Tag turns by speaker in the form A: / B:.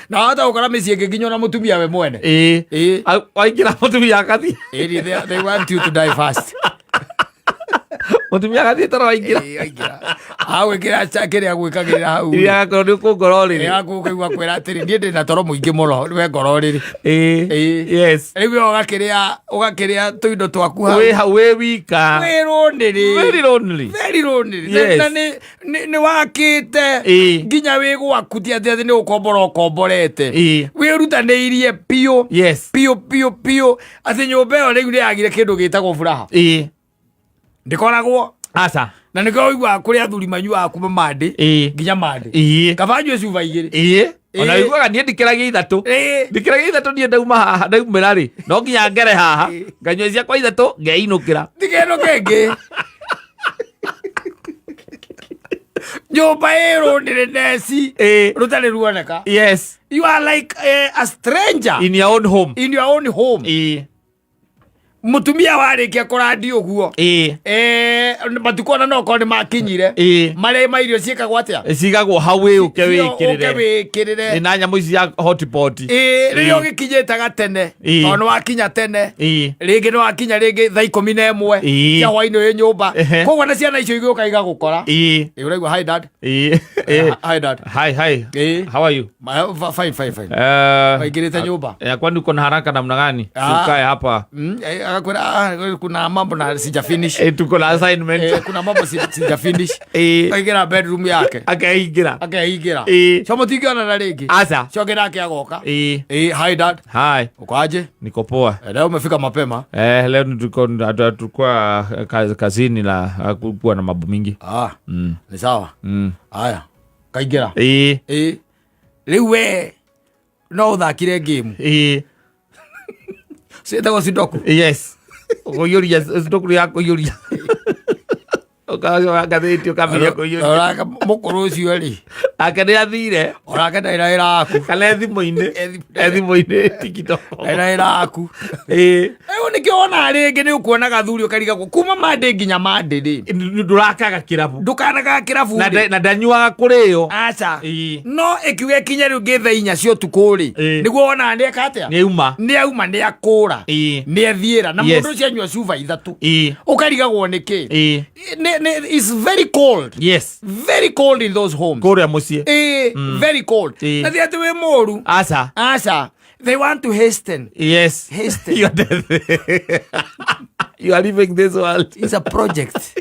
A: na hata ukora mĩciĩ ĩngĩkinywo na mũtumia we mwene
B: waingĩra mũtumia akathi
A: they want you to die fast
B: mũtumia agathi toro waingĩra
A: agwĩkĩra kĩrĩa gwĩkagĩrĩra hau
B: iria agakorwo nĩ kũngororĩrĩ
A: agũkĩigua kwĩra atĩrĩ niĩ ndĩ na toro mũingĩ mũno nĩwe ngororĩrĩ
B: yes
A: rĩu ũgakĩrĩa tũindo twaku hau
B: wĩ wika
A: very lonely
B: yes.
A: na nĩ wakĩte nginya wĩ gwaku ti atĩ nĩ ũkombora ũkomborete wĩrutanĩirie piũ
B: yes
A: piũ atĩ nyũmba ĩyo rĩu nĩ yagire kĩndũ gĩtagwo furaha ndikoragwo
B: aca
A: na nĩkĩo ũiguaga kũrĩa athuri manyuaga kuma mandĩ nginya mandĩ kabanyue cuba igĩrĩ
B: ona wĩiguaga niĩ ndikĩragia ithatũ niĩ ndauma haha ndaumĩra rĩ no nginya ngere haha nganyua ciakwa ithatũ ngeinũkĩra
A: ndikenũke ngĩ nyũmba ĩrũndĩrĩ neci rũtarĩ ruoneka
B: yes
A: you are like a stranger
B: in your own home
A: mutumia warĩkia kũrandi ũguo matukona no korwo nĩ makinyire marĩa ma irio ciĩkagwo atĩa
B: cigagwo hau wĩkĩrĩre na nyamũ ici ya hotpot
A: rĩrĩa ũgĩkinyĩte gatene tondũ nĩ wakinya tene rĩngĩ nĩ wakinya rĩngĩ thaa 11 cia hwainĩ wĩ nyũmba koguo na ciana icio igĩũka igagũkora ũraigua hi dad
B: hi how are you
A: fine waingĩrĩte nyũmba
B: kwani uko na haraka namna gani ukae hapa
A: kuna mambo na sija finish
B: tuko na assignment
A: kuna mambo sija finish akaingira bedroom yake akaingira so mutingiona na rĩngĩ
B: acha
A: congera yake agoka hi dad
B: hi
A: ukoaje
B: niko poa
A: leo umefika mapema
B: leo tulikuwa kazini la kuwa na mambo mingi
A: ni sawa haya kaingira rĩu we no uthakire game Sita Sidoku.
B: Yes. Kũiyũria Sidoku ya kũiyũria. Ũkaga gathĩti ũkamenya kũiyũria.
A: Oraka mũkũrũ ũcio rĩ. Ake nĩ athire. Oraka ndaira aku.
B: Kana thimũ-inĩ TikTok.
A: Ndaira aku. Rĩu nĩkĩo ona rĩngĩ nĩ ũkuona gathuri ũkarigagwo kuma mandĩ nginya mandĩ rĩ.
B: Ndũrakaga kĩrabu.
A: Ndũkanaga kĩrabu.
B: Na ndanyuaga kũrĩo.
A: Aca. No ĩkiuga kinya rĩu ngĩ thaa 4 cia ũtukũ rĩ. Nĩguo wona nĩ eka atĩa? Nĩ auma nĩ akũra. Nĩ athiĩra na mũndũ ũcio anyua cuba ithatũ. Ũkarigagwo nĩkĩ? It's very cold.
B: Yes.
A: Very cold in those homes.
B: Kũrĩa mũciĩ.
A: Very cold. Na ti atĩ wĩ mũru. Aca. They want to hasten.
B: Yes.
A: Hasten.
B: You are leaving this world.
A: It's a project.